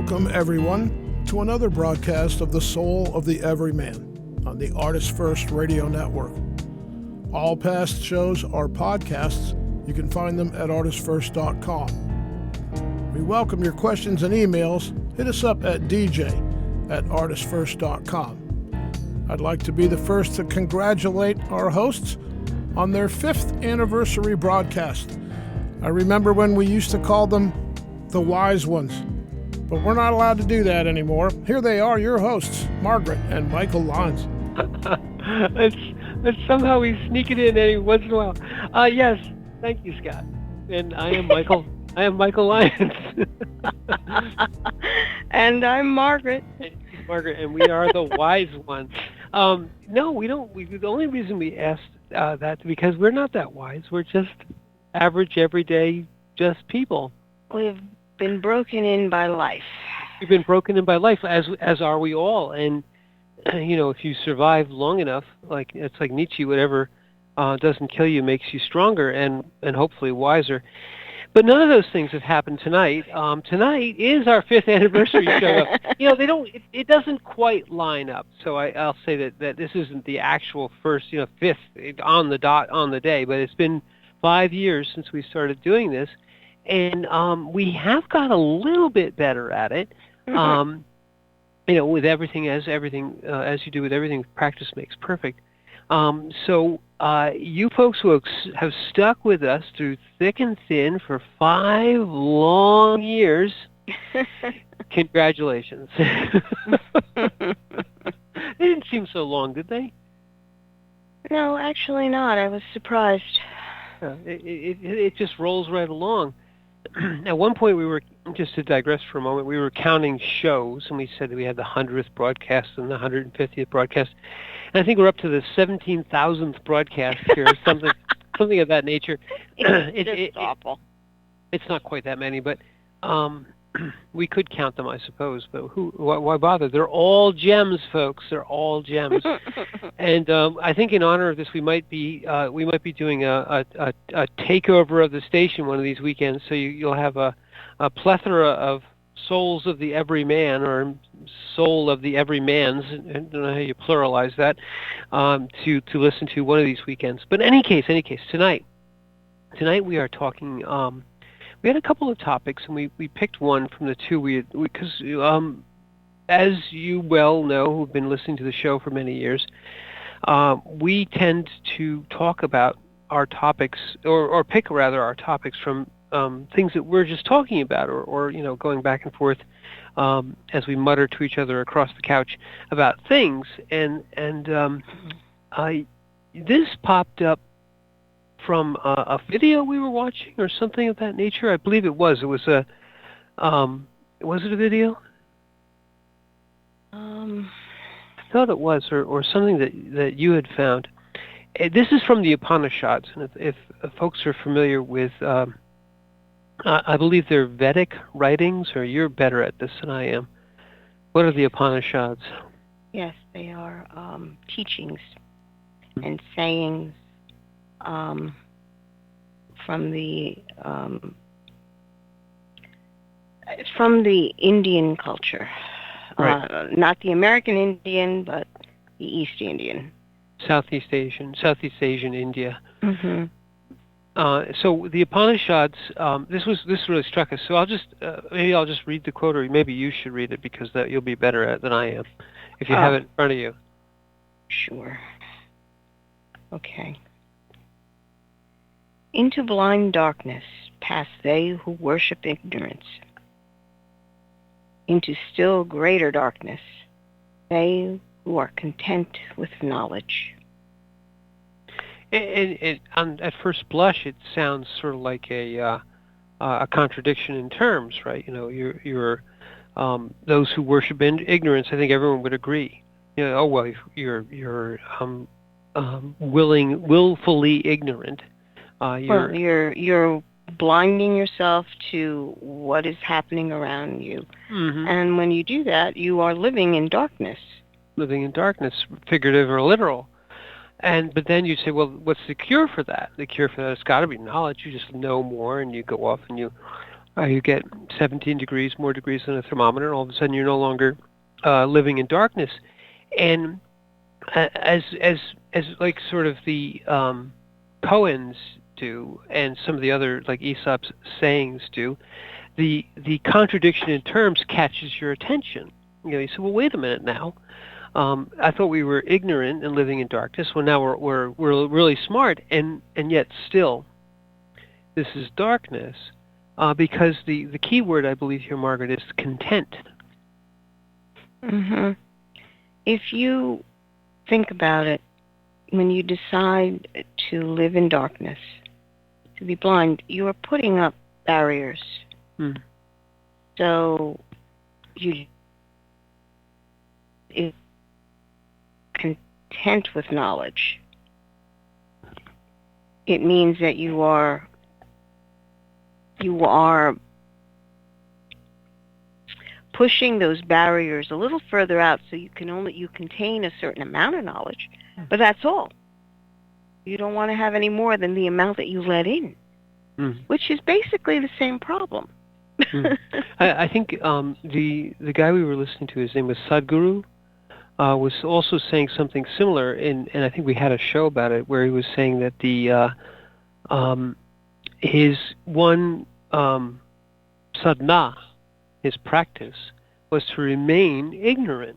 Welcome, everyone, to another broadcast of The Soul of the Everyman on the ArtistFirst radio network. All past shows are podcasts. You can find them at ArtistFirst.com. We welcome your questions and emails. Hit us up at dj@ArtistFirst.com. I'd like to be the first to congratulate our hosts on their 5th anniversary broadcast. I remember when we used to call them the wise ones, but we're not allowed to do that anymore. Here they are, your hosts, Margaret and Michael Lyons. Let's somehow we sneak it in every once in a while. Yes, thank you, Scott. And I am Michael. I am Michael Lyons. And I'm Margaret. Margaret, and we are the wise ones. No, we don't. The only reason we asked that because we're not that wise. We're just average, everyday, just people. We've been broken in by life. We've been broken in by life, as are we all. And if you survive long enough, it's like Nietzsche, whatever doesn't kill you makes you stronger and hopefully wiser. But none of those things have happened tonight. Tonight is our 5th anniversary show. It doesn't quite line up. So I'll say that this isn't the actual first, 5th on the dot on the day, but it's been 5 years since we started doing this. And we have got a little bit better at it. With everything as you do with everything, practice makes perfect. So you folks who have stuck with us through thick and thin for 5 long years, congratulations. They didn't seem so long, did they? No, actually not. I was surprised. It just rolls right along. At one point, we were, just to digress for a moment, we were counting shows, and we said that we had the 100th broadcast and the 150th broadcast. And I think we're up to the 17,000th broadcast here, something of that nature. It's awful. It's not quite that many, but we could count them, I suppose. But why bother? They're all gems, folks. They're all gems. And I think in honor of this, we might be doing a takeover of the station one of these weekends. So you'll have a plethora of souls of the everyman, or soul of the everymans, I don't know how you pluralize that, to listen to one of these weekends. But in any case, tonight we are talking. We had a couple of topics, and we picked one from the two because as you well know, who've been listening to the show for many years, we tend to talk about our topics, or pick rather our topics from things that we're just talking about, or going back and forth as we mutter to each other across the couch about things. And this popped up from a video we were watching, or something of that nature. I believe it was. It was was it a video? I thought it was, or something that you had found. This is from the Upanishads, and if folks are familiar with, I believe they're Vedic writings, or you're better at this than I am. What are the Upanishads? Yes, they are teachings and sayings from the Indian culture, right. Not the American Indian, but the East Indian, Southeast Asian, India. Mm-hmm. So the Upanishads, this really struck us. So I'll just read the quote, or maybe you should read it, because that you'll be better at it than I am if you have it in front of you. Sure. Okay. Into blind darkness pass they who worship ignorance. Into still greater darkness, they who are content with knowledge. And at first blush, it sounds sort of like a contradiction in terms, right? You're those who worship ignorance. I think everyone would agree. You're willfully ignorant. You're blinding yourself to what is happening around you. Mm-hmm. And when you do that, you are living in darkness. Living in darkness, figurative or literal. But then you say, well, what's the cure for that? The cure for that has got to be knowledge. You just know more, and you go off and you You get 17 degrees, more degrees than a thermometer, and all of a sudden you're no longer living in darkness. And as like sort of the poems do, and some of the other like Aesop's sayings do, the contradiction in terms catches your attention. You say, well, wait a minute now. I thought we were ignorant and living in darkness. Well, now we're really smart, and yet still, this is darkness. Because the key word, I believe here, Margaret, is content. Mm-hmm. If you think about it, when you decide to live in darkness, to be blind, you are putting up barriers. Mm. So you is content with knowledge. It means that you are pushing those barriers a little further out, so you contain a certain amount of knowledge, but that's all. You don't want to have any more than the amount that you let in, which is basically the same problem. I think the guy we were listening to, his name was Sadhguru, was also saying something similar, and I think we had a show about it where he was saying that the his one sadhana, his practice, was to remain ignorant.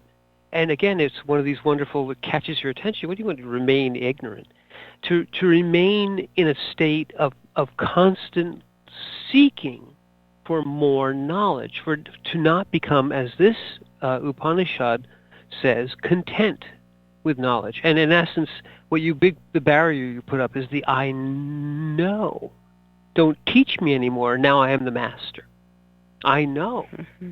And again, it's one of these wonderful that catches your attention. What do you want to remain ignorant? To remain in a state of constant seeking for more knowledge, to not become, as this Upanishad says, content with knowledge. And in essence, the barrier you put up is the I know. Don't teach me anymore. Now I am the master. I know,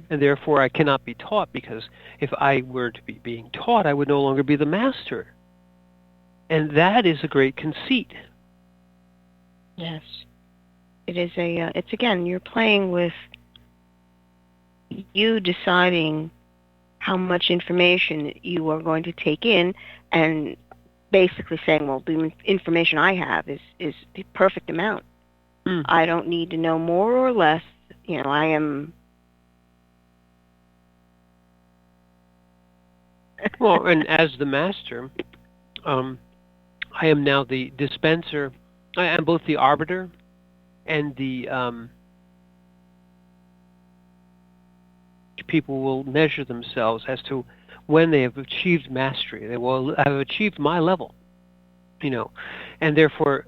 and therefore I cannot be taught, because if I were to be being taught, I would no longer be the master. And that is a great conceit. Yes. It is it's again, you're playing with you deciding how much information you are going to take in, and basically saying, well, the information I have is the perfect amount. I don't need to know more or less. I am... Well, and as the master, I am now the dispenser. I am both the arbiter and the... people will measure themselves as to when they have achieved mastery. They will have achieved my level. And therefore,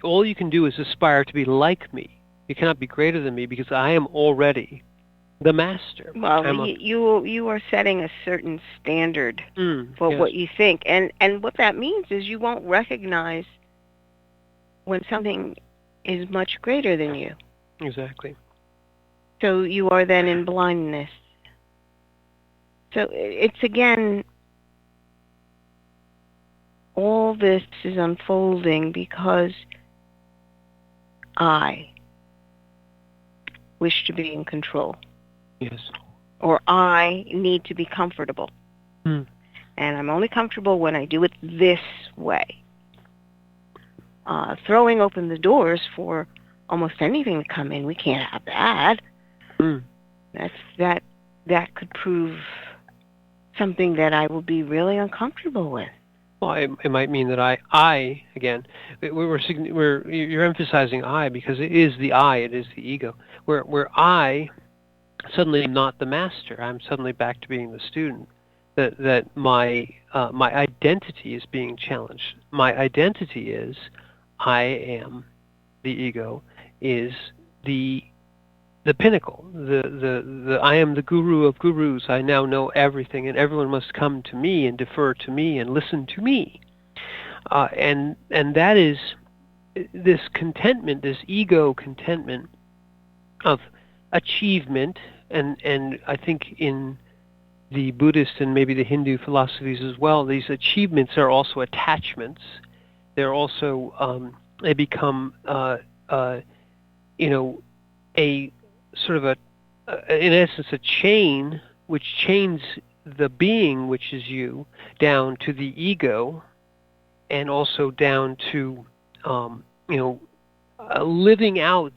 all you can do is aspire to be like me. You cannot be greater than me, because I am already the master. Well, you are setting a certain standard for what you think, and what that means is you won't recognize when something is much greater than you. Exactly. So you are then in blindness. So it's again, all this is unfolding because I wish to be in control. Yes. Or I need to be comfortable. And I'm only comfortable when I do it this way. Throwing open the doors for almost anything to come in, we can't have that. That could prove something that I will be really uncomfortable with. Well, it might mean that I again, you're emphasizing I, because it is the I, it is the ego. Where I suddenly am not the master. I'm suddenly back to being the student. That my identity is being challenged. My identity is I am the ego, is the pinnacle. The I am the guru of gurus. I now know everything, and everyone must come to me and defer to me and listen to me. And that is this contentment, this ego contentment of achievement, and I think in the Buddhist and maybe the Hindu philosophies as well, these achievements are also attachments. They're also they become a sort of in essence a chain which chains the being, which is you, down to the ego, and also down to living out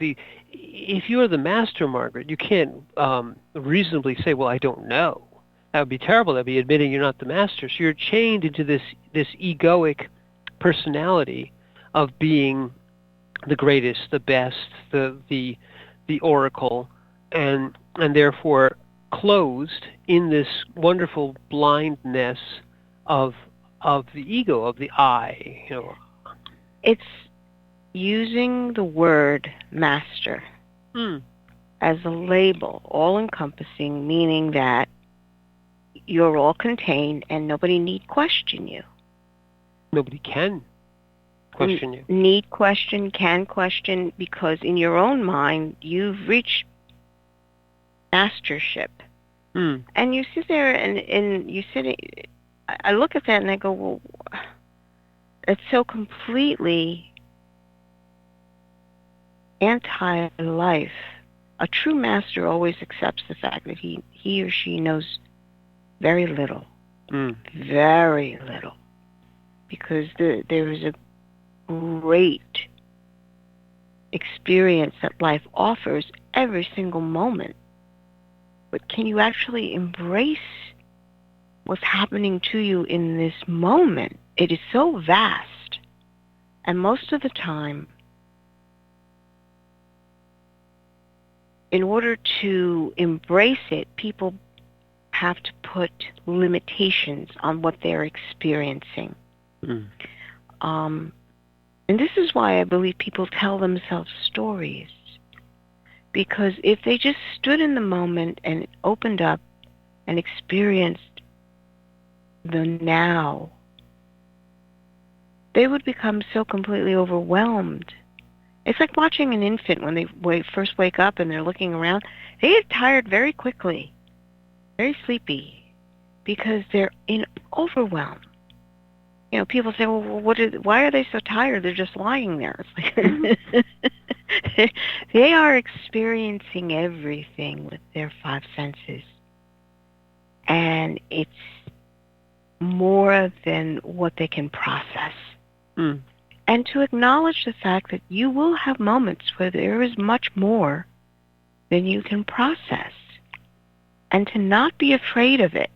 if you're the master, Margaret, you can't reasonably say, well, I don't know. That would be terrible. That would be admitting you're not the master. So you're chained into this egoic personality of being the greatest, the best, the oracle, and therefore closed in this wonderful blindness of the ego, of the I. It's using the word master as a label, all-encompassing, meaning that you're all contained and nobody need question you. Nobody can question you. Need question, can question, because in your own mind, you've reached mastership. And you sit there and you sit, I look at that and I go, well, it's so completely anti-life. A true master always accepts the fact that he or she knows very little. Very little. Because there is a great experience that life offers every single moment. But can you actually embrace what's happening to you in this moment? It is so vast. And most of the time, in order to embrace it, people have to put limitations on what they're experiencing. And this is why I believe people tell themselves stories. Because if they just stood in the moment and opened up and experienced the now, they would become so completely overwhelmed. It's like watching an infant when they first wake up and they're looking around. They get tired very quickly, very sleepy, because they're in overwhelm. People say, well, why are they so tired? They're just lying there. It's like they are experiencing everything with their five senses. And it's more than what they can process. And to acknowledge the fact that you will have moments where there is much more than you can process. And to not be afraid of it.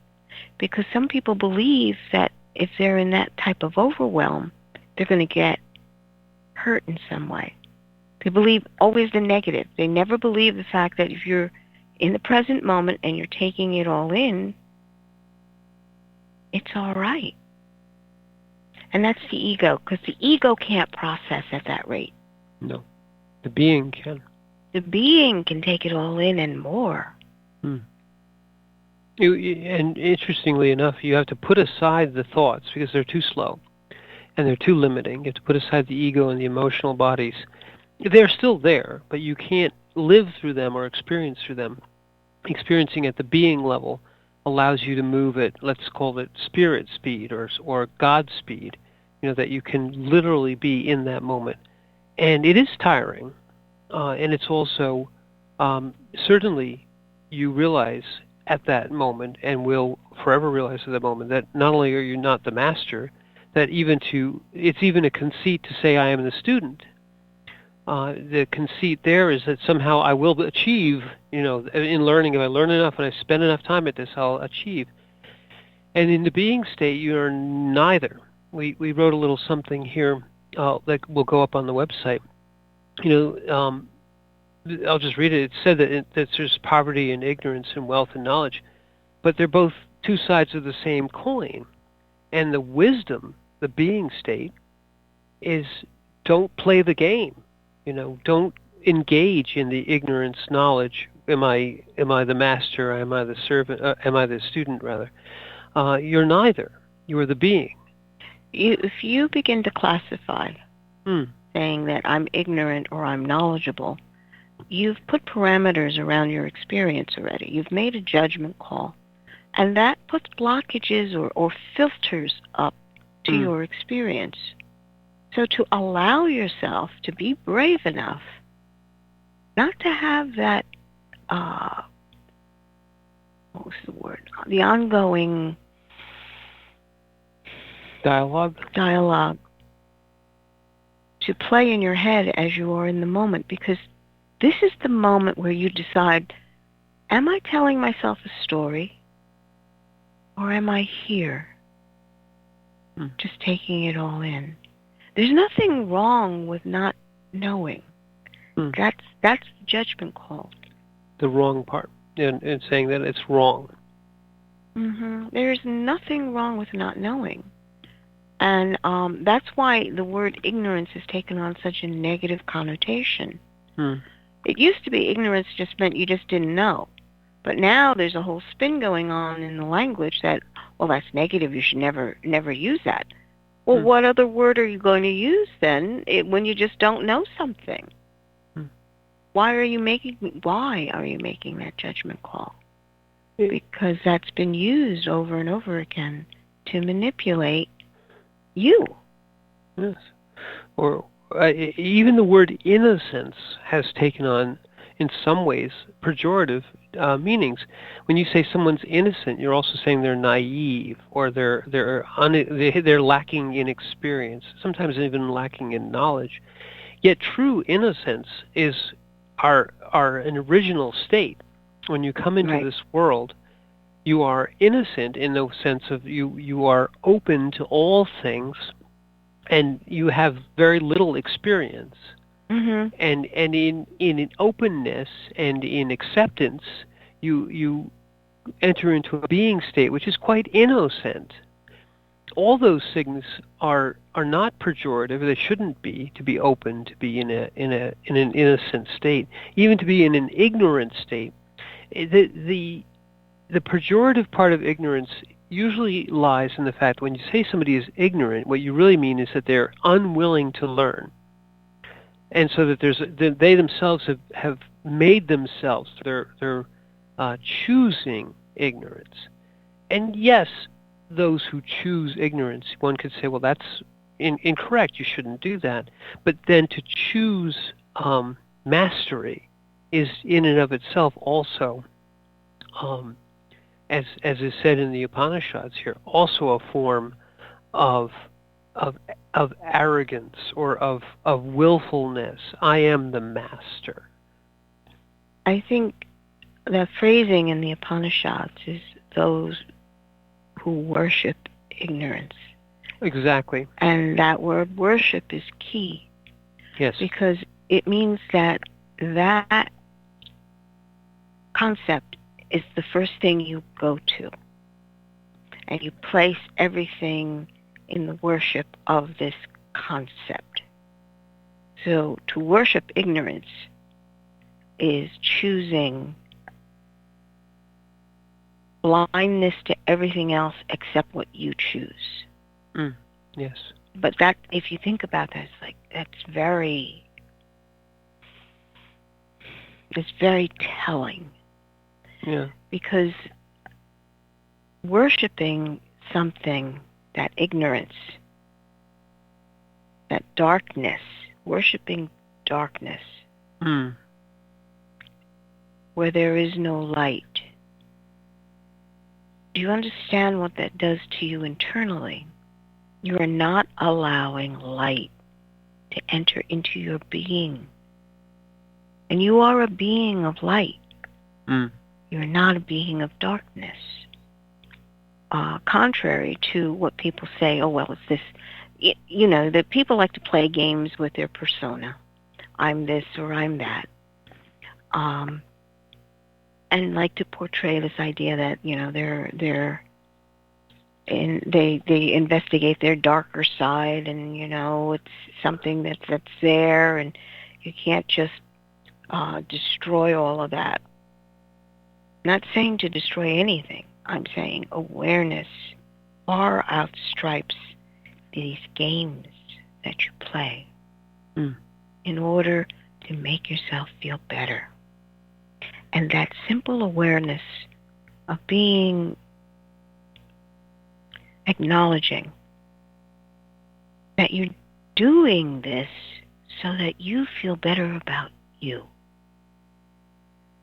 Because some people believe that if they're in that type of overwhelm, they're going to get hurt in some way. They believe always the negative. They never believe the fact that if you're in the present moment and you're taking it all in, it's all right. And that's the ego, because the ego can't process at that rate. No. The being can. The being can take it all in and more. And interestingly enough, you have to put aside the thoughts because they're too slow and they're too limiting. You have to put aside the ego and the emotional bodies. They're still there, but you can't live through them or experience through them. Experiencing at the being level allows you to move at, let's call it spirit speed or God speed, that you can literally be in that moment. And it is tiring, and it's also certainly you realize at that moment, and will forever realize at that moment, that not only are you not the master, that it's even a conceit to say I am the student. The conceit there is that somehow I will achieve, in learning, if I learn enough and I spend enough time at this, I'll achieve. And in the being state, you're neither. We wrote a little something here that will go up on the website. I'll just read it. It said that there's poverty and ignorance and wealth and knowledge, but they're both two sides of the same coin. And the wisdom, the being state, is don't play the game. Don't engage in the ignorance, knowledge. Am I the master? Am I the servant? Am I the student, rather? You're neither. You are the being. If you begin to classify, saying that I'm ignorant or I'm knowledgeable, you've put parameters around your experience already. You've made a judgment call. And that puts blockages or filters up to your experience. So to allow yourself to be brave enough not to have that, what was the word? The ongoing dialogue to play in your head as you are in the moment, because this is the moment where you decide, am I telling myself a story, or am I here, just taking it all in? There's nothing wrong with not knowing. That's the judgment call. The wrong part, and saying that it's wrong. There's nothing wrong with not knowing. And that's why the word ignorance has taken on such a negative connotation. It used to be ignorance just meant you just didn't know. But now there's a whole spin going on in the language that, well, that's negative, you should never use that. Well, what other word are you going to use then when you just don't know something? Why are you making that judgment call? Because that's been used over and over again to manipulate you. Yes. Or even the word innocence has taken on, in some ways, pejorative meanings. When you say someone's innocent, you're also saying they're naive, or they're lacking in experience, sometimes even lacking in knowledge. Yet true innocence is an original state. When you come into this world, you are innocent in the sense of you are open to all things, and you have very little experience. And in openness and in acceptance, you enter into a being state which is quite innocent. All those things are not pejorative. They shouldn't be. To be open, to be in an innocent state, even to be in an ignorant state. The pejorative part of ignorance usually lies in the fact when you say somebody is ignorant, what you really mean is that they're unwilling to learn. And so that they themselves have made themselves, they're choosing ignorance. And yes, those who choose ignorance, one could say, well, that's incorrect, you shouldn't do that. But then to choose mastery is in and of itself also, as is said in the Upanishads here, also a form of arrogance or of willfulness. I am the master. I think the phrasing in the Upanishads is those who worship ignorance. Exactly. And that word worship is key. Yes. Because it means that concept is the first thing you go to. And you place everything in the worship of this concept. So to worship ignorance is choosing blindness to everything else except what you choose. Yes. But that, if you think about that, it's very telling. Yeah. Because worshiping something, that ignorance, that darkness, worshiping darkness, where there is no light. Do you understand what that does to you internally? You are not allowing light to enter into your being. And you are a being of light. You're not a being of darkness. Contrary to what people say, oh, well, it's this, that people like to play games with their persona. I'm this or I'm that. And like to portray this idea that, they investigate their darker side, and, it's something that's there, and you can't just destroy all of that. Not saying to destroy anything. I'm saying awareness far outstripes these games that you play in order to make yourself feel better. And that simple awareness of acknowledging that you're doing this so that you feel better about you.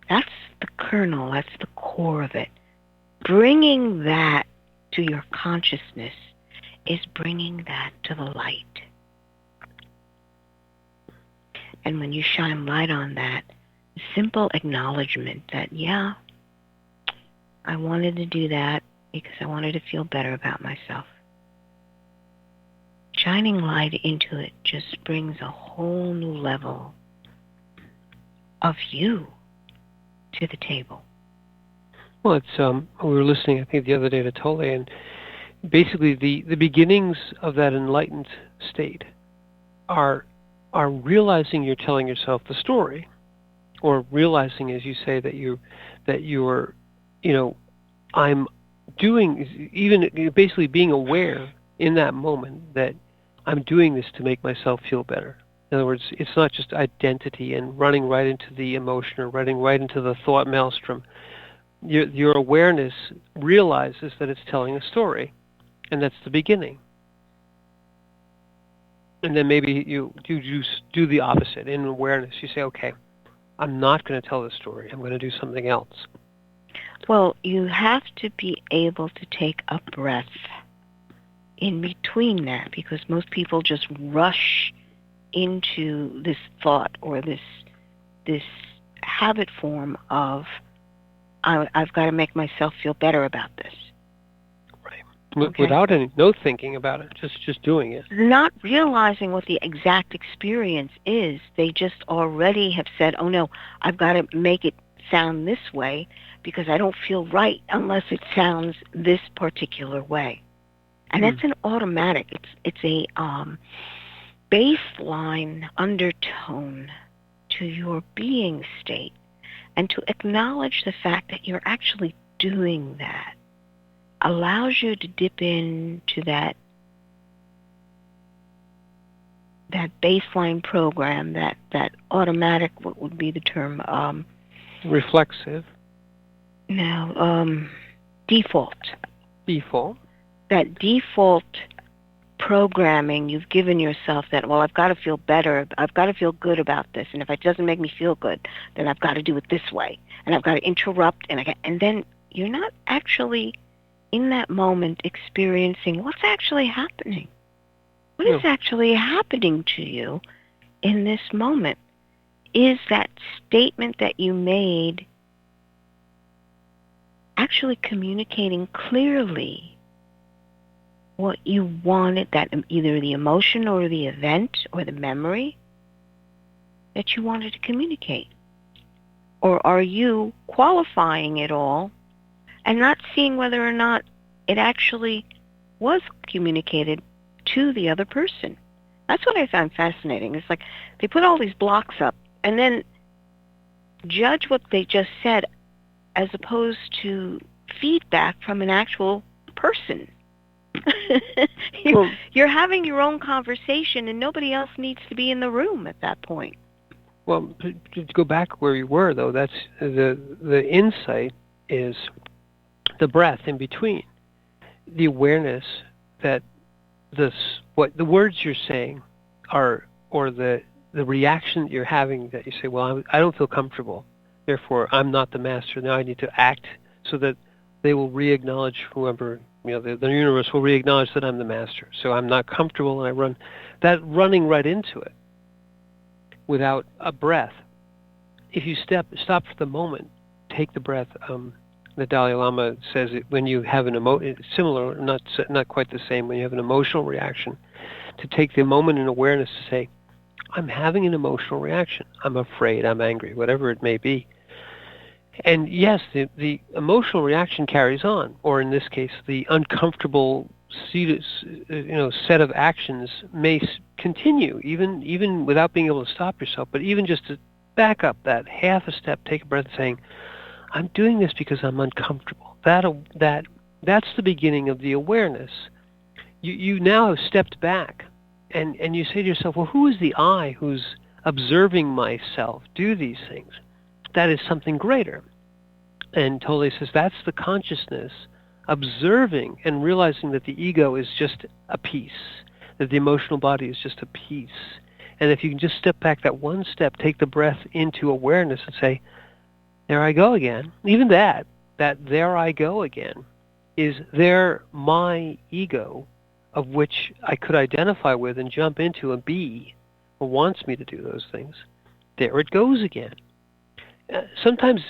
That's the kernel, that's the core of it. Bringing that to your consciousness is bringing that to the light. And when you shine light on that, simple acknowledgement that, yeah, I wanted to do that because I wanted to feel better about myself. Shining light into it just brings a whole new level of you to the table. Well, it's we were listening, I think, the other day to Tolle, and basically the beginnings of that enlightened state are realizing you're telling yourself the story, or realizing, as you say, that you're, I'm doing, even basically being aware in that moment that I'm doing this to make myself feel better. In other words, it's not just identity and running right into the emotion or running right into the thought maelstrom. Your awareness realizes that it's telling a story, and that's the beginning. And then maybe you do the opposite. In awareness, you say, okay, I'm not going to tell this story. I'm going to do something else. Well, you have to be able to take a breath in between that, because most people just rush into this thought or this habit form of, I've got to make myself feel better about this. Right. Okay? Without no thinking about it, just doing it. Not realizing what the exact experience is. They just already have said, oh no, I've got to make it sound this way because I don't feel right unless it sounds this particular way. And that's an automatic. It's a baseline undertone to your being state. And to acknowledge the fact that you're actually doing that allows you to dip into that baseline program, that automatic, what would be the term? Reflexive. No, default. Default. That default programming you've given yourself that, well, I've got to feel better, I've got to feel good about this, and if it doesn't make me feel good, then I've got to do it this way, and I've got to interrupt, and then you're not actually in that moment experiencing what's actually happening. What is actually happening to you in this moment? Is that statement that you made actually communicating clearly what you wanted, that either the emotion or the event or the memory that you wanted to communicate? Or are you qualifying it all and not seeing whether or not it actually was communicated to the other person? That's what I found fascinating. It's like they put all these blocks up and then judge what they just said as opposed to feedback from an actual person. You're having your own conversation and nobody else needs to be in the room at that point. Well, to go back where you were, though, that's the insight is the breath in between, the awareness that what the words you're saying are, or the reaction that you're having, that you say, well, I don't feel comfortable, therefore I'm not the master. Now I need to act so that they will re-acknowledge whoever, the universe will re-acknowledge that I'm the master. So I'm not comfortable, and I run that, running right into it without a breath. If you stop for the moment, take the breath. The Dalai Lama says it when you have an similar, not quite the same, when you have an emotional reaction, to take the moment in awareness to say, I'm having an emotional reaction. I'm afraid, I'm angry, whatever it may be. And yes, the emotional reaction carries on, or in this case, the uncomfortable set of actions may continue, even without being able to stop yourself. But even just to back up that half a step, take a breath, saying, I'm doing this because I'm uncomfortable. That's the beginning of the awareness. You now have stepped back, and you say to yourself, well, who is the I who's observing myself do these things? That is something greater. And Tolle says that's the consciousness observing and realizing that the ego is just a piece, that the emotional body is just a piece. And if you can just step back that one step, take the breath into awareness and say, there I go again. Even that there I go again is there my ego, of which I could identify with and jump into and be, or wants me to do those things. There it goes again. sometimes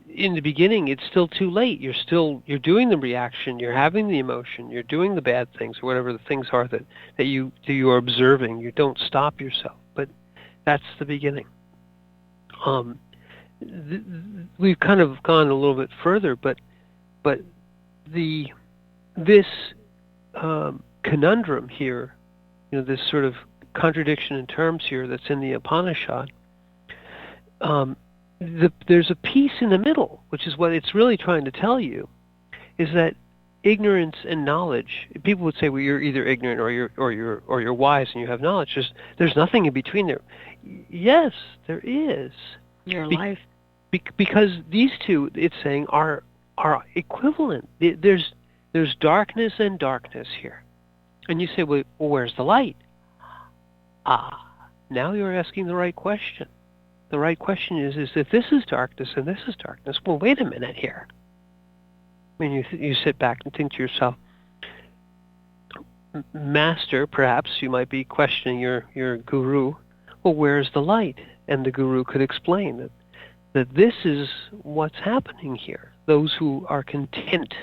in the beginning it's still too late. You're doing the reaction, you're having the emotion, you're doing the bad things, or whatever the things are that you are observing. You don't stop yourself, but that's the beginning. We've kind of gone a little bit further, but this conundrum here, this sort of contradiction in terms here that's in the Upanishad. There's a piece in the middle, which is what it's really trying to tell you, is that ignorance and knowledge. People would say, well, you're either ignorant or you're wise and you have knowledge. There's nothing in between there. Yes, there is. Your life. Because these two, it's saying, are equivalent. There's darkness and darkness here, and you say, well, where's the light? Now you're asking the right question. The right question is if this is darkness and this is darkness, well, wait a minute here. I mean, you sit back and think to yourself, Master, perhaps you might be questioning your guru, well, where's the light? And the guru could explain that this is what's happening here. Those who are content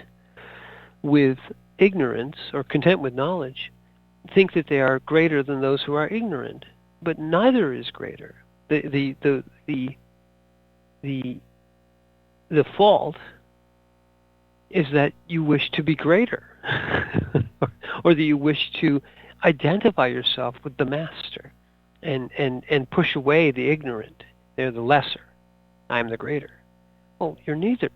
with ignorance or content with knowledge think that they are greater than those who are ignorant, but neither is greater. The fault is that you wish to be greater, or that you wish to identify yourself with the master, and push away the ignorant. They're the lesser. I'm the greater. Well, you're neither.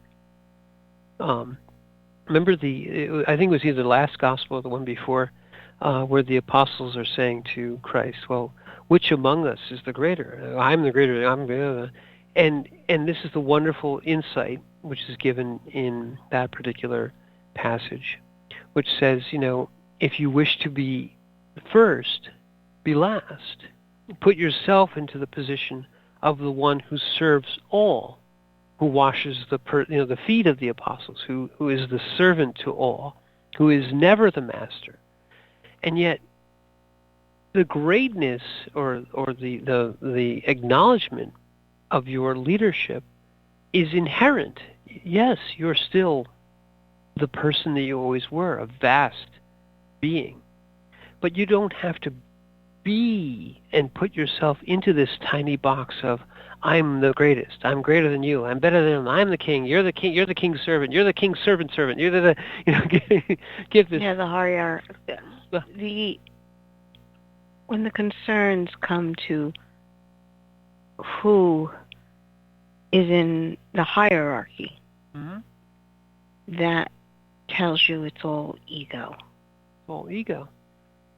Remember I think it was either the last gospel or the one before, where the apostles are saying to Christ, well, which among us is the greater? I'm the greater. I'm the and this is the wonderful insight which is given in that particular passage, which says, if you wish to be first, be last. Put yourself into the position of the one who serves all, who washes the feet of the apostles, who is the servant to all, who is never the master. And yet, the greatness or the acknowledgement of your leadership is inherent. Yes, you're still the person that you always were, a vast being. But you don't have to be and put yourself into this tiny box of, I'm the greatest, I'm greater than you, I'm better than him, I'm the king, you're the king's servant, you're the king's servant, you're give this. Yeah, the hierarchy. When the concerns come to who is in the hierarchy, that tells you it's all ego. All ego.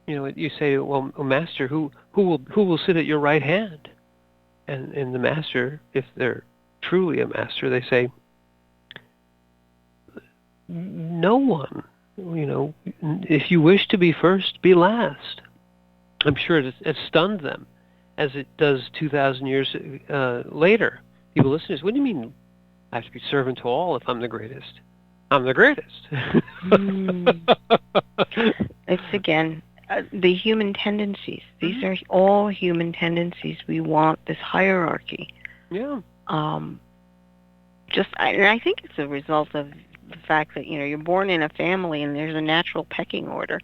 You say, well, Master, who will sit at your right hand? And the master, if they're truly a master, they say, no one. If you wish to be first, be last. I'm sure it stunned them, as it does 2,000 years later. People listen to this. What do you mean I have to be servant to all if I'm the greatest? I'm the greatest. It's, again, the human tendencies. These are all human tendencies. We want this hierarchy. Yeah. And I think it's a result of the fact that, you're born in a family and there's a natural pecking order.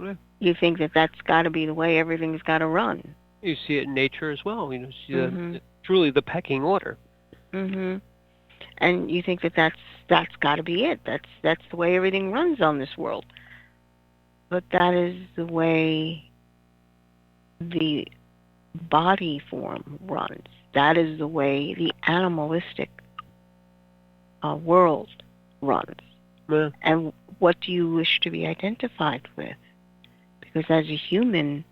Yeah. You think that that's got to be the way everything's got to run. You see it in nature as well. Truly the pecking order. Mm-hmm. And you think that that's got to be it. That's the way everything runs on this world. But that is the way the body form runs. That is the way the animalistic world runs. Yeah. And what do you wish to be identified with? Because as a human,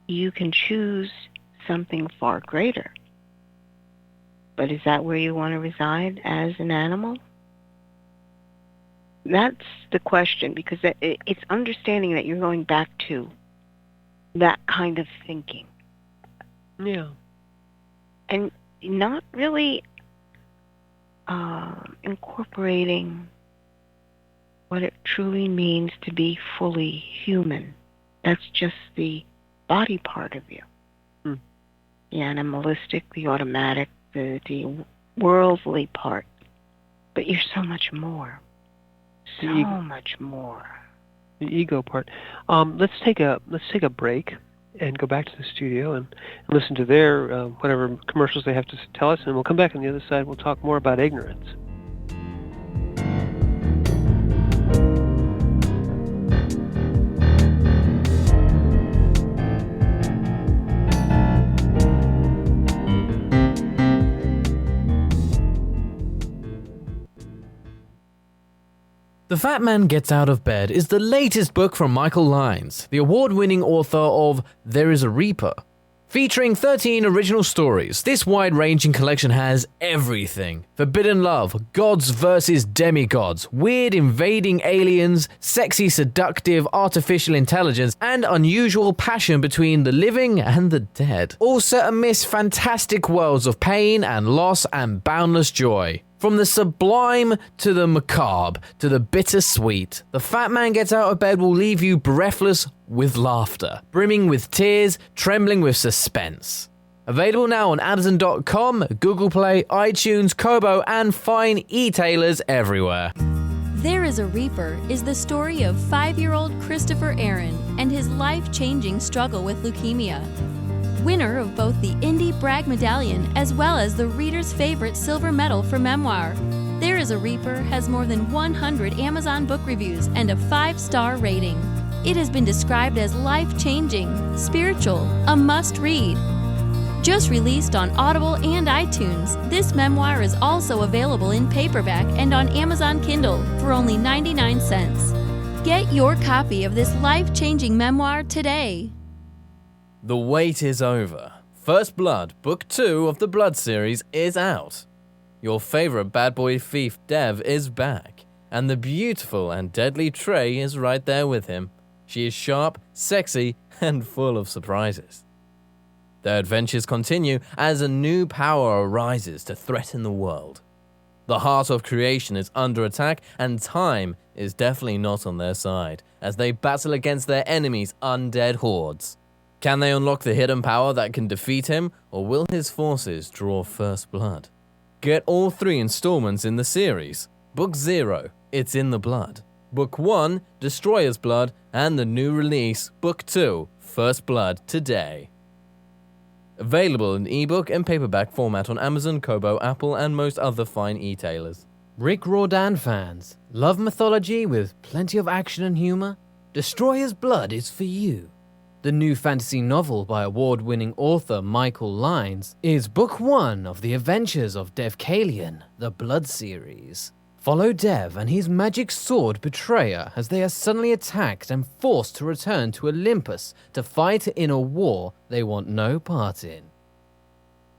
you can choose something far greater. But is that where you want to reside as an animal? That's the question, because it's understanding that you're going back to that kind of thinking. Yeah. And not really incorporating what it truly means to be fully human. That's just the body part of you. The animalistic, the automatic, the worldly part, but you're so much more. So much more. The ego part. Let's take a break and go back to the studio and listen to their whatever commercials they have to tell us, and we'll come back on the other side. We'll talk more about ignorance. The Fat Man Gets Out of Bed is the latest book from Michael Lyons, the award-winning author of There is a Reaper. Featuring 13 original stories, this wide-ranging collection has everything. Forbidden love, gods versus demigods, weird invading aliens, sexy seductive artificial intelligence, and unusual passion between the living and the dead. All set amidst fantastic worlds of pain and loss and boundless joy. From the sublime to the macabre to the bittersweet, The Fat Man Gets Out of Bed will leave you breathless with laughter, brimming with tears, trembling with suspense. Available now on Amazon.com, Google Play, iTunes, Kobo, and fine e-tailers everywhere. There is a Reaper is the story of 5-year-old Christopher Aaron and his life-changing struggle with leukemia. Winner of both the Indie Bragg Medallion as well as the reader's favorite silver medal for memoir, There is a Reaper has more than 100 Amazon book reviews and a 5-star rating. It has been described as life-changing, spiritual, a must-read. Just released on Audible and iTunes, this memoir is also available in paperback and on Amazon Kindle for only 99 cents. Get your copy of this life-changing memoir today. The wait is over. First Blood, Book 2 of the Blood series is out. Your favorite bad boy thief, Dev, is back, and the beautiful and deadly Trey is right there with him. She is sharp, sexy, and full of surprises. Their adventures continue as a new power arises to threaten the world. The heart of creation is under attack, and time is definitely not on their side, as they battle against their enemies' undead hordes. Can they unlock the hidden power that can defeat him, or will his forces draw first blood? Get all 3 installments in the series. Book 0, It's in the Blood. Book 1, Destroyer's Blood, and the new release, Book 2, First Blood, today. Available in ebook and paperback format on Amazon, Kobo, Apple, and most other fine e-tailers. Rick Riordan fans, love mythology with plenty of action and humor? Destroyer's Blood is for you. The new fantasy novel by award-winning author Michael Lyons is Book 1 of the adventures of Dev Kalian, the Blood series. Follow Dev and his magic sword Betrayer as they are suddenly attacked and forced to return to Olympus to fight in a war they want no part in.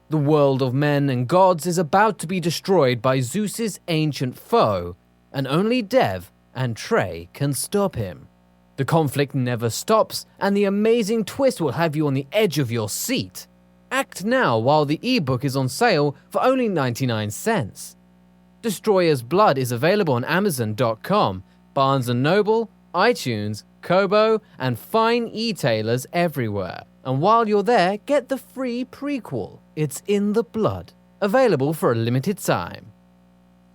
The world of men and gods is about to be destroyed by Zeus's ancient foe, and only Dev and Trey can stop him. The conflict never stops, and the amazing twist will have you on the edge of your seat. Act now while the ebook is on sale for only 99 cents. Destroyer's Blood is available on Amazon.com, Barnes & Noble, iTunes, Kobo, and fine e-tailers everywhere. And while you're there, get the free prequel, It's in the Blood, available for a limited time.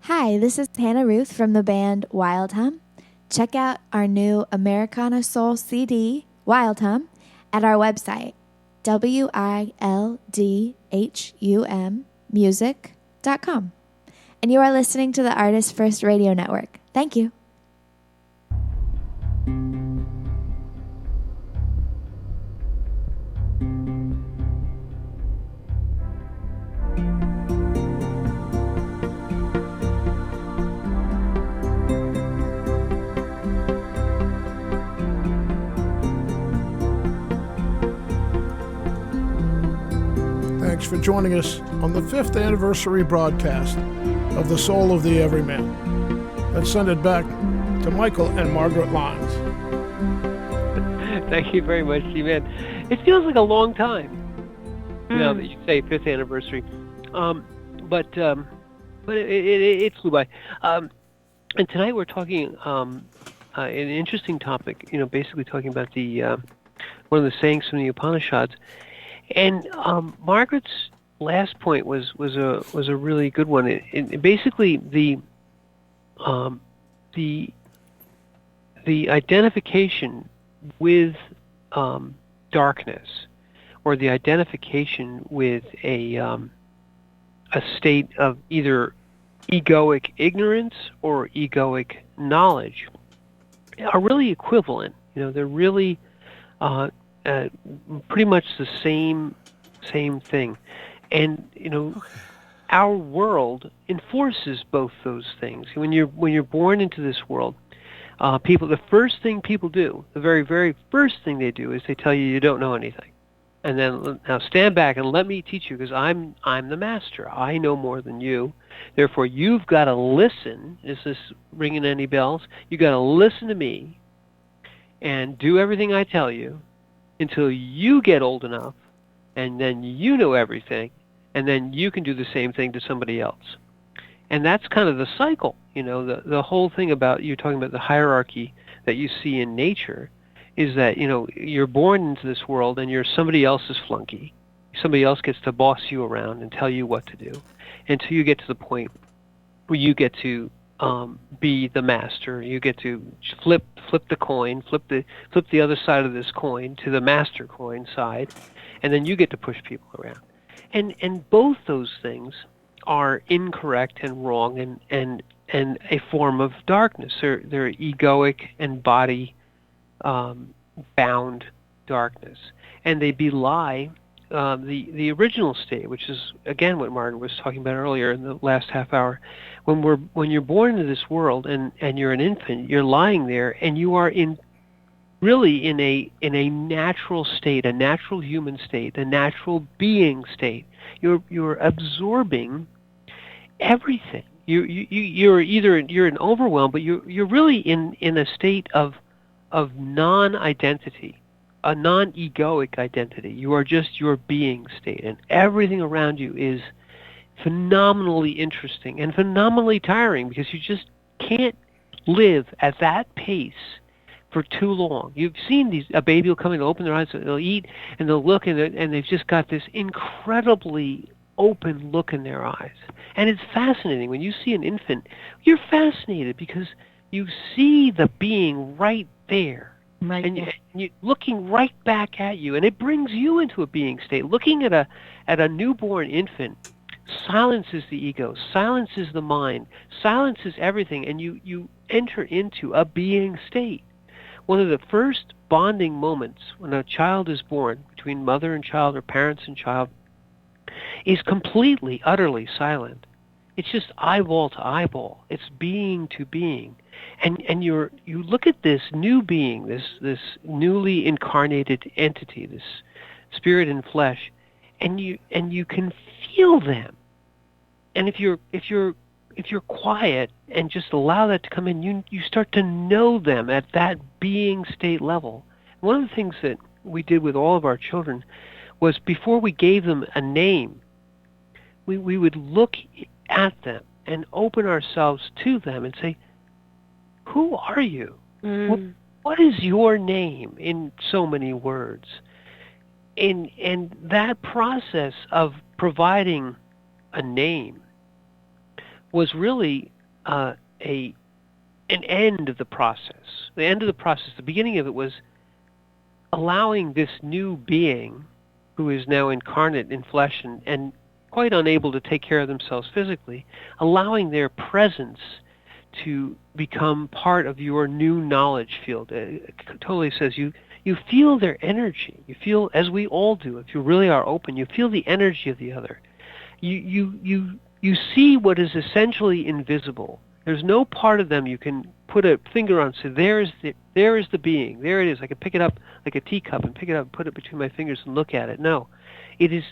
Hi, this is Hannah Ruth from the band Wild Hum. Check out our new Americana Soul CD, Wild Hum, at our website, wildhummusic.com. And you are listening to the ArtistFirst Radio Network. Thank you. Thanks for joining us on the 5th anniversary broadcast of The Soul of the Everyman. Let's send it back to Michael and Margaret Lyons. Thank you very much, T-Man. It feels like a long time now that you say 5th anniversary. But it flew by. And tonight we're talking an interesting topic, basically talking about the one of the sayings from the Upanishads. And Margaret's last point was a really good one. Basically, the identification with darkness, or the identification with a state of either egoic ignorance or egoic knowledge, are really equivalent. They're really pretty much the same thing. And our world enforces both those things. When you're born into this world, the first thing people do, the very, very first thing they do, is they tell you don't know anything. And then, now stand back and let me teach you, because I'm the master. I know more than you. Therefore, you've got to listen. Is this ringing any bells? You've got to listen to me and do everything I tell you until you get old enough, and then you know everything, and then you can do the same thing to somebody else. And that's kind of the cycle. The whole thing about, you're talking about the hierarchy that you see in nature, is that you're born into this world and you're somebody else's flunky. Somebody else gets to boss you around and tell you what to do, until you get to the point where you get to be the master. You get to flip the coin, flip the other side of this coin to the master coin side, and then you get to push people around. And both those things are incorrect and wrong, and a form of darkness. They're egoic and body bound darkness, and they belie the original state, which is again what Margaret was talking about earlier in the last half hour. When you're born into this world and you're an infant, you're lying there, and you are really in a natural state, a natural human state, a natural being state. You're absorbing everything. You're in overwhelm, but you're really in a state of non-identity, a non-egoic identity. You are just your being state, and everything around you is phenomenally interesting and phenomenally tiring, because you just can't live at that pace for too long. You've seen a baby will come in, they'll open their eyes, they'll eat, and they'll look, and they've just got this incredibly open look in their eyes. And it's fascinating. When you see an infant, you're fascinated because you see the being right there. Right. And you looking right back at you, and it brings you into a being state. Looking at a newborn infant silences the ego, silences the mind, silences everything, and you enter into a being state. One of the first bonding moments when a child is born, between mother and child or parents and child, is completely, utterly silent. It's just eyeball to eyeball. It's being to being. And you look at this new being, this newly incarnated entity, this spirit in flesh, and you can feel them. And if you're quiet and just allow that to come in, you start to know them at that being state level. One of the things that we did with all of our children was, before we gave them a name, we would look at them and open ourselves to them and say, who are you? What is your name in so many words? And that process of providing a name was really an end of the process. The end of the process, the beginning of it, was allowing this new being, who is now incarnate in flesh and quite unable to take care of themselves physically, allowing their presence to become part of your new knowledge field. It totally says you feel their energy. You feel, as we all do, if you really are open, you feel the energy of the other. You see what is essentially invisible. There's no part of them you can put a finger on, so there is the being. There it is. I can pick it up like a teacup and pick it up and put it between my fingers and look at it. No. It is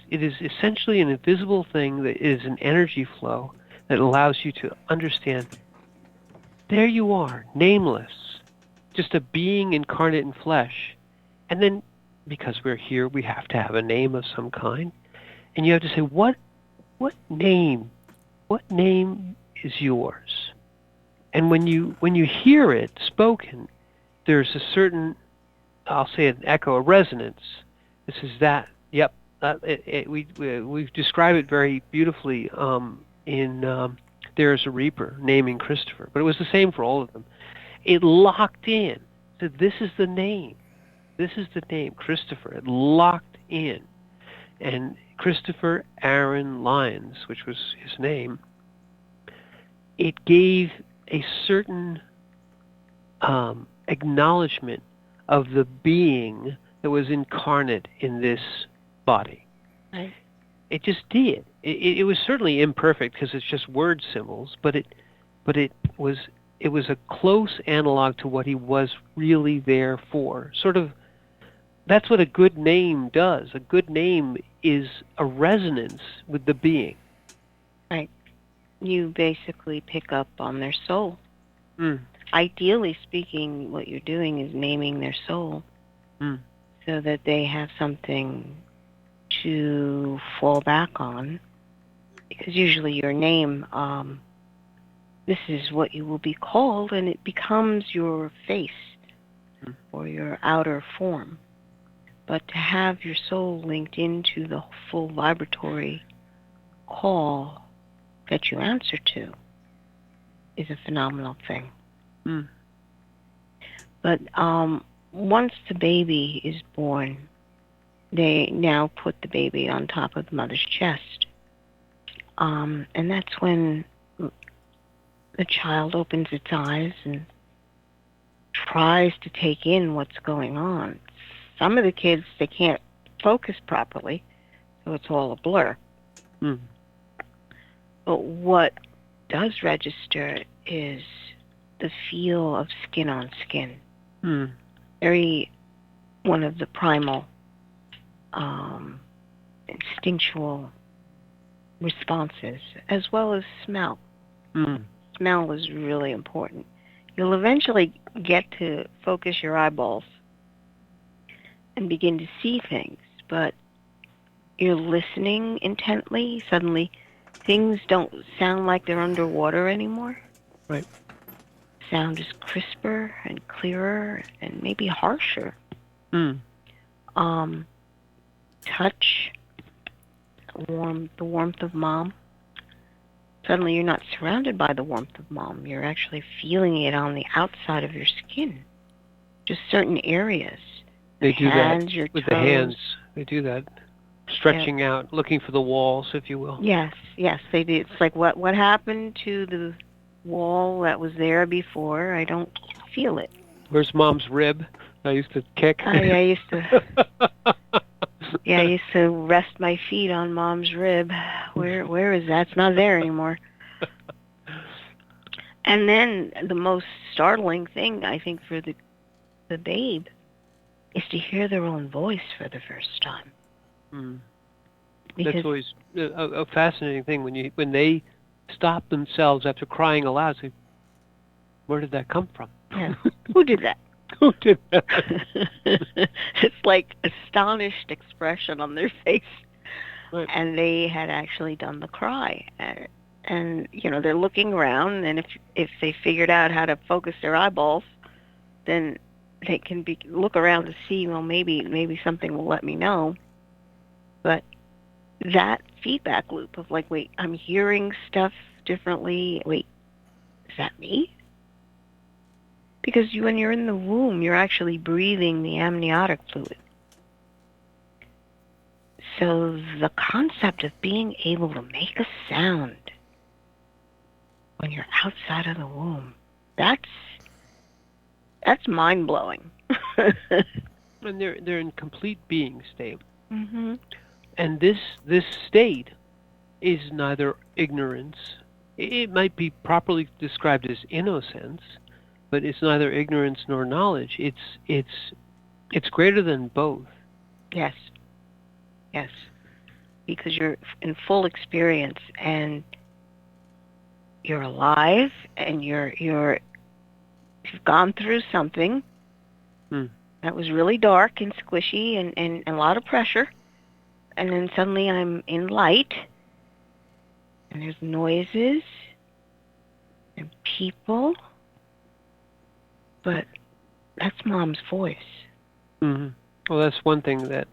essentially an invisible thing that is an energy flow that allows you to understand, there you are, nameless, just a being incarnate in flesh. And then, because we're here, we have to have a name of some kind. And you have to say, what name is yours? And when you hear it spoken, there's a certain, I'll say an echo, a resonance. This is that, yep, we describe it very beautifully in There's a Reaper, naming Christopher. But it was the same for all of them. It locked in. So this is the name. This is the name, Christopher. It locked in. And Christopher Aaron Lyons, which was his name, it gave a certain acknowledgement of the being that was incarnate in this body. Right. It just did. It was certainly imperfect because it's just word symbols, but it was a close analog to what he was really there for. Sort of, that's what a good name does. A good name is a resonance with the being. Right. You basically pick up on their soul. Mm. Ideally speaking, what you're doing is naming their soul so that they have something to fall back on. Because usually your name, this is what you will be called, and it becomes your face or your outer form. But to have your soul linked into the full vibratory call that you answer to is a phenomenal thing. Mm. But once the baby is born, they now put the baby on top of the mother's chest. And that's when the child opens its eyes and tries to take in what's going on. Some of the kids, they can't focus properly, so it's all a blur. Mm. But what does register is the feel of skin on skin. Mm. Very one of the primal, instinctual responses, as well as smell. Mm. Smell is really important. You'll eventually get to focus your eyeballs and begin to see things, but you're listening intently. Suddenly, things don't sound like they're underwater anymore. Right. Sound is crisper and clearer and maybe harsher. Mm. Touch, the warmth of mom. Suddenly you're not surrounded by the warmth of mom. You're actually feeling it on the outside of your skin. Just certain areas. They do hands, that your with toes. the hands. They do that. Stretching out, looking for the walls, if you will. Yes, they do. It's like what happened to the wall that was there before? I don't feel it. Where's mom's rib? I used to kick. I used to. Yeah, I used to rest my feet on mom's rib. Where is that? It's not there anymore. And then the most startling thing, I think, for the babe is to hear their own voice for the first time. Mm. Because, That's always a fascinating thing when they stop themselves after crying aloud. Say, where did that come from? yeah, who did that? Who did that? It's like astonished expression on their face. Right. And they had actually done the cry. And they're looking around, and if they figured out how to focus their eyeballs, then they can look around to see, well, maybe something will let me know. But that feedback loop of like, wait, I'm hearing stuff differently. Wait, is that me? Because when you're in the womb, you're actually breathing the amniotic fluid. So the concept of being able to make a sound when you're outside of the womb, that's mind-blowing. And they're in complete being state. Mm-hmm. And this state is neither ignorance. It might be properly described as innocence, but it's neither ignorance nor knowledge. It's greater than both. Yes. Yes. Because you're in full experience and you're alive and you've gone through something that was really dark and squishy and a lot of pressure. And then suddenly I'm in light and there's noises and people. But that's mom's voice. Mm-hmm. Well, that's one thing that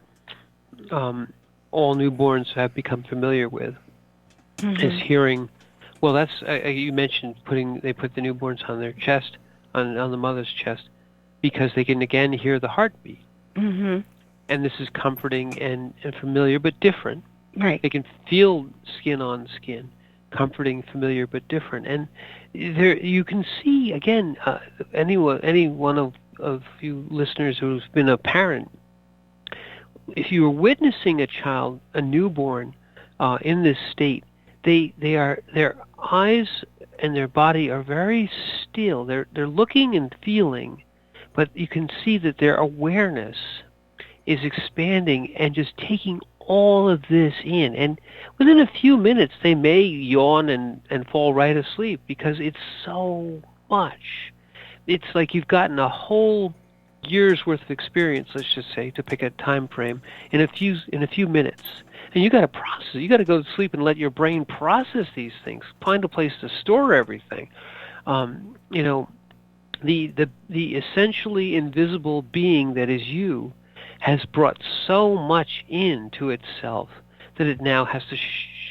all newborns have become familiar with is hearing. Well, that's you mentioned they put the newborns on their chest, on the mother's chest, because they can again hear the heartbeat. Mm-hmm. And this is comforting and familiar, but different. Right. They can feel skin on skin, comforting, familiar, but different. And there you can see again, any one of you listeners who's been a parent, if you are witnessing a newborn, in this state, their eyes and their body are very still. They're looking and feeling, but you can see that their awareness is expanding and just taking all of this in. And within a few minutes, they may yawn and fall right asleep because it's so much. It's like you've gotten a whole year's worth of experience, let's just say, to pick a time frame, in a few minutes. And you got to process. You got to go to sleep and let your brain process these things. Find a place to store everything. The essentially invisible being that is you has brought so much into itself that it now has to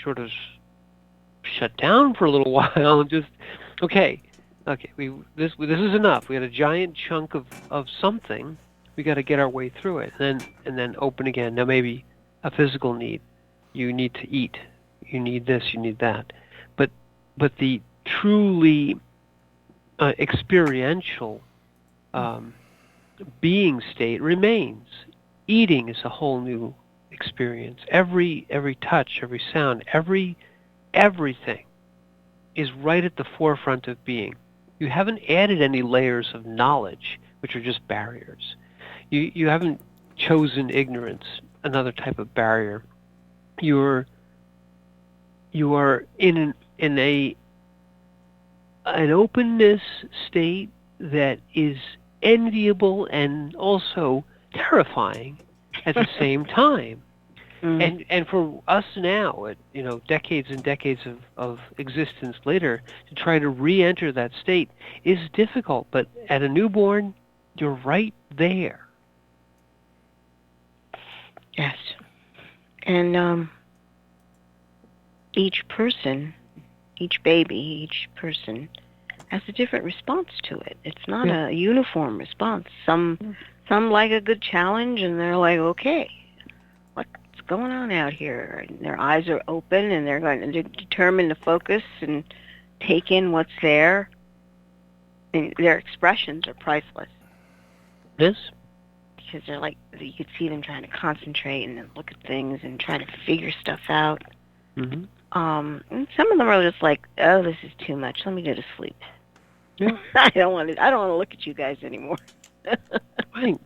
sort of shut down for a little while and just, okay, this is enough. We had a giant chunk of something. We got to get our way through it, and then open again. Now maybe a physical need. You need to eat. You need this. You need that. But the truly experiential being state remains. Eating is a whole new experience. Every touch, every sound, everything is right at the forefront of being. You haven't added any layers of knowledge, which are just barriers. You haven't chosen ignorance, another type of barrier. You are in an openness state that is enviable and also terrifying at the same time. And for us now, decades and decades of existence later, to try to re-enter that state is difficult. But at a newborn, you're right there. Yes. And each person, each baby, each person has a different response to it. It's not a uniform response. Some like a good challenge, and they're like, okay, what's going on out here? And their eyes are open, and they're going to determine to focus and take in what's there. And their expressions are priceless. Yes. Because they're like, you could see them trying to concentrate and look at things and try to figure stuff out. Mm-hmm. And some of them are just like, oh, this is too much. Let me go to sleep. Yeah. I don't want to look at you guys anymore. Right.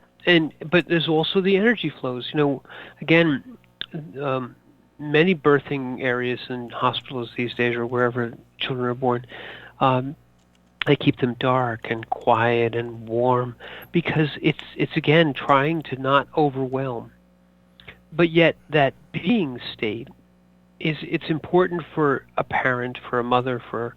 But there's also the energy flows. Again, many birthing areas in hospitals these days, or wherever children are born, they keep them dark and quiet and warm because it's again trying to not overwhelm. But yet that being state it's important for a parent, for a mother, for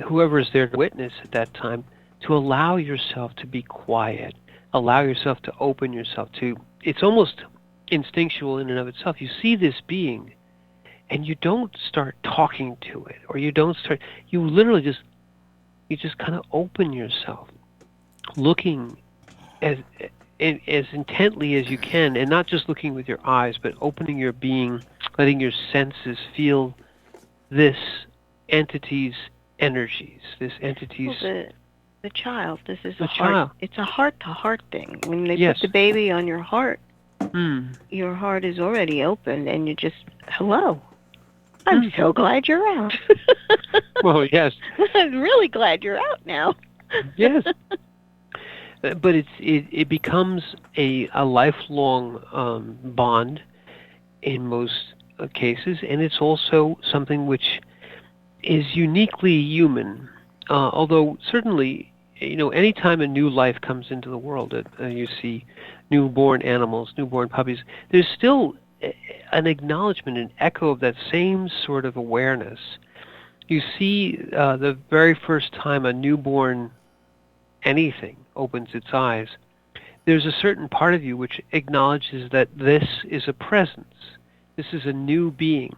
whoever is there to witness at that time, to allow yourself to be quiet, allow yourself to open yourself to. It's almost instinctual in and of itself. You see this being, and you don't start talking to it, or you don't start. You literally just kind of open yourself, looking as intently as you can, and not just looking with your eyes, but opening your being, letting your senses feel this entity's energies, this entity's... Well, the child, this is the a child. heart. It's a heart-to-heart thing. When they Yes. put the baby on your heart, your heart is already open, and you just, hello. I'm so glad you're out. Well, yes. I'm really glad you're out now. Yes. But it becomes a lifelong bond in most cases, and it's also something which is uniquely human. Although certainly, anytime a new life comes into the world, you see newborn animals, newborn puppies, there's still an acknowledgement, an echo of that same sort of awareness. You see the very first time a newborn anything opens its eyes, there's a certain part of you which acknowledges that this is a presence. This is a new being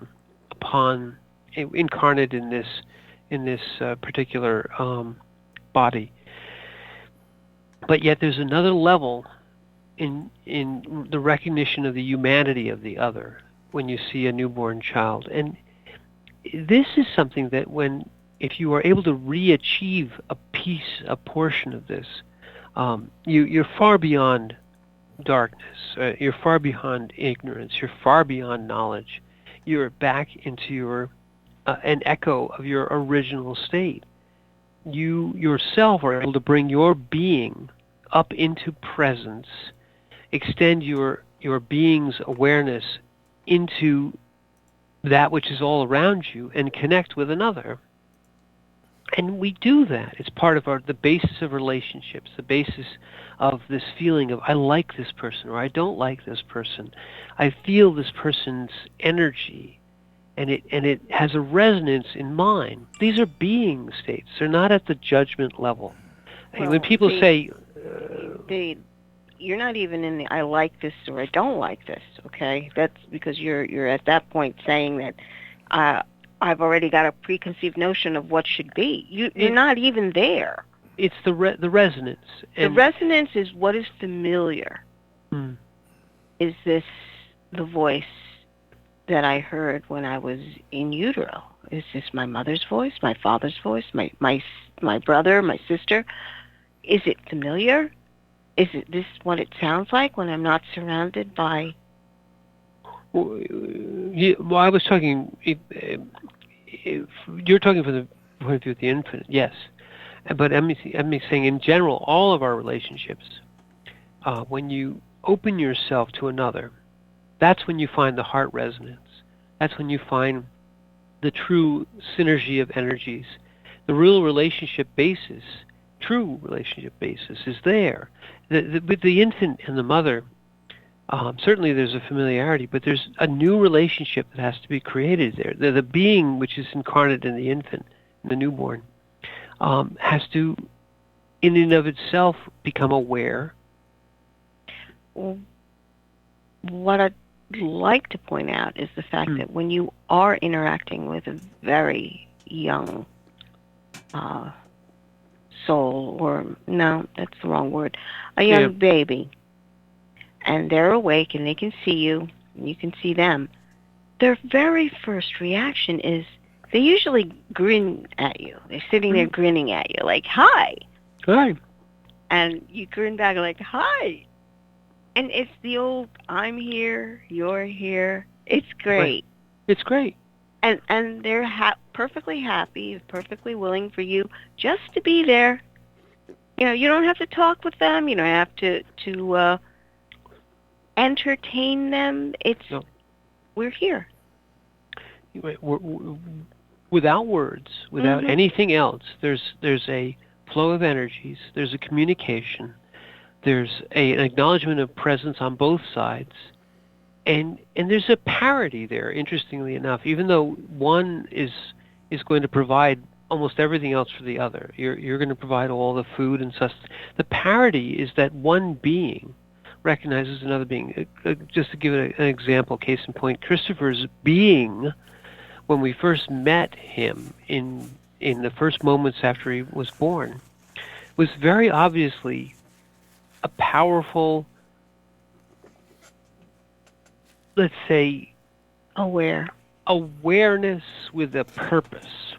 incarnate in this particular body. But yet there's another level in the recognition of the humanity of the other when you see a newborn child. And this is something that if you are able to re-achieve a portion of this, you're far beyond darkness. You're far beyond ignorance. You're far beyond knowledge. You're back into an echo of your original state. You yourself are able to bring your being up into presence, extend your being's awareness into that which is all around you, and connect with another. And we do that. It's part of the basis of relationships, the basis of this feeling of I like this person or I don't like this person. I feel this person's energy, and it has a resonance in mine. These are being states. They're not at the judgment level. Well, when people say... you're not even in the I like this or I don't like this, okay? That's because you're at that point saying that I've already got a preconceived notion of what should be. You're not even there. It's the resonance. The resonance is what is familiar. Is this the voice that I heard when I was in utero? Is this my mother's voice, my father's voice, my brother, my sister? Is it familiar? Is it this what it sounds like when I'm not surrounded by... Well, I was talking... You're talking from the point of view of the infinite, yes. But I'm saying in general, all of our relationships, when you open yourself to another, that's when you find the heart resonance. That's when you find the true synergy of energies. The real relationship basis, true relationship basis, is there. With the infant and the mother, certainly there's a familiarity, but there's a new relationship that has to be created there. The being which is incarnate in the infant, in the newborn, has to, in and of itself, become aware. What I'd like to point out is the fact that when you are interacting with a very young soul, or no, that's the wrong word, a young baby, and they're awake and they can see you and you can see them, their very first reaction is they usually grin at you. They're sitting there grinning at you like, hi. Hi. And you grin back like, hi. And it's the old, I'm here, you're here. It's great. Right. It's great. And they're perfectly happy, perfectly willing for you just to be there. You know, you don't have to talk with them. You don't have to entertain them. We're here. Without words, without anything else, there's a flow of energies. There's a communication. There's an acknowledgement of presence on both sides, and there's a parity there. Interestingly enough, even though one is going to provide almost everything else for the other, you're going to provide all the food and sustenance. The parity is that one being recognizes another being. Just to give an example, case in point, Christopher's being, when we first met him in the first moments after he was born, was very obviously a powerful, let's say, awareness with a purpose.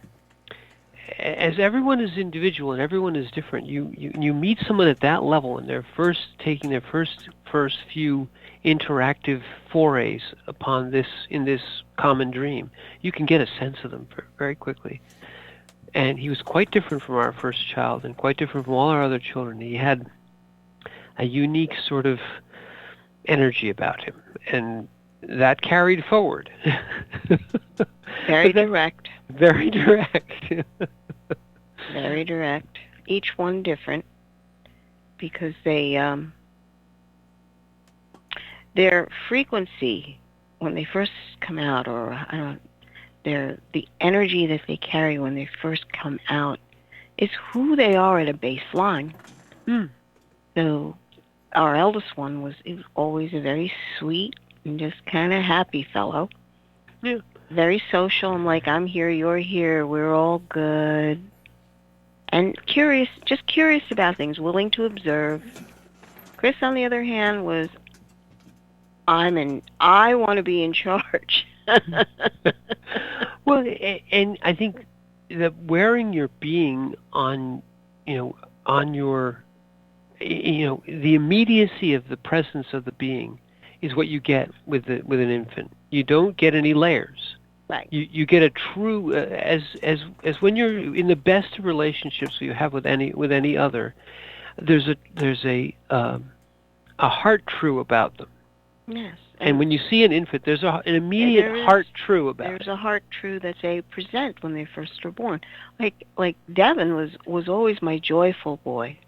As everyone is individual and everyone is different, you meet someone at that level and they're taking their first few interactive forays upon this common dream, you can get a sense of them very quickly. And he was quite different from our first child and quite different from all our other children. He had a unique sort of energy about him, and that carried forward. Very direct. Very direct. Very direct. Each one different, because their frequency when they first come out, or the energy that they carry when they first come out, is who they are at a baseline. So our eldest one was always a very sweet, and just kind of happy fellow. Yeah. Very social. I'm like, I'm here, you're here, we're all good. And curious, just curious about things, willing to observe. Chris, on the other hand, was, I want to be in charge. Well, and I think that wearing your being on, on your, the immediacy of the presence of the being is what you get with an infant. You don't get any layers. Right. You get a true as when you're in the best of relationships you have with any other. There's a heart true about them. Yes. And when you see an infant, there's an immediate heart true about it. There's a heart true that they present when they first are born. Like Devin was always my joyful boy.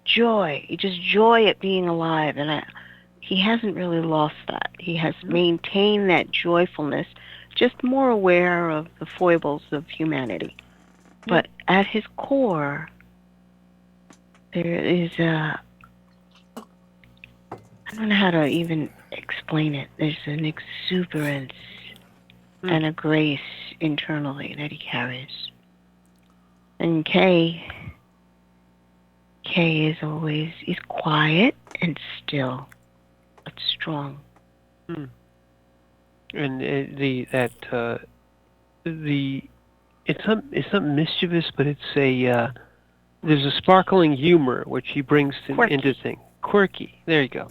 Joy. Just joy at being alive, and he hasn't really lost that. He has maintained that joyfulness, just more aware of the foibles of humanity. But at his core, there is I don't know how to even explain it. There's an exuberance and a grace internally that he carries. And Kay is always, he's quiet and still, but strong. And it's not mischievous, but it's there's a sparkling humor which he brings into things. Quirky. There you go.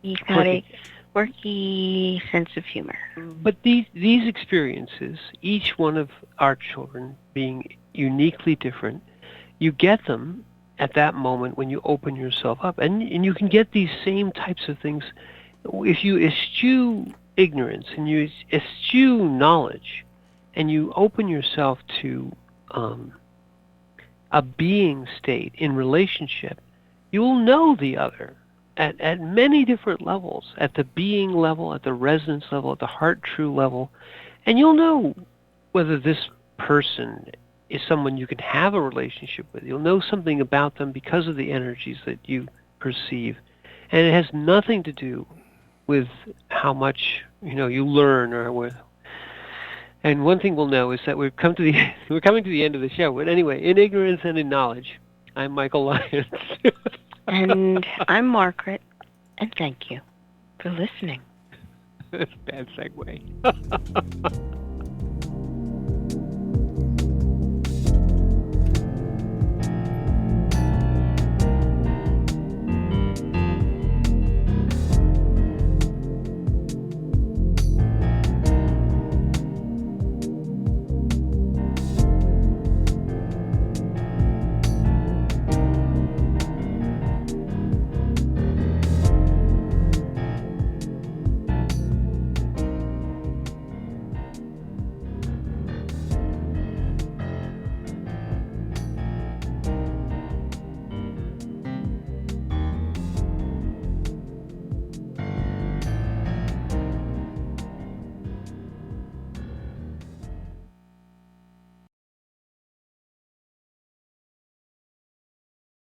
He's got a quirky sense of humor. But these experiences, each one of our children being uniquely different, you get them at that moment when you open yourself up. And you can get these same types of things if you eschew ignorance and you eschew knowledge and you open yourself to a being state in relationship, you'll know the other at many different levels, at the being level, at the resonance level, at the heart true level, and you'll know whether this person is someone you can have a relationship with. You'll know something about them because of the energies that you perceive, and it has nothing to do with how much you learn or with. And one thing we'll know is that we're coming to the end of the show. But anyway, in ignorance and in knowledge, I'm Michael Lyons. And I'm Margaret, and thank you for listening. Bad segue.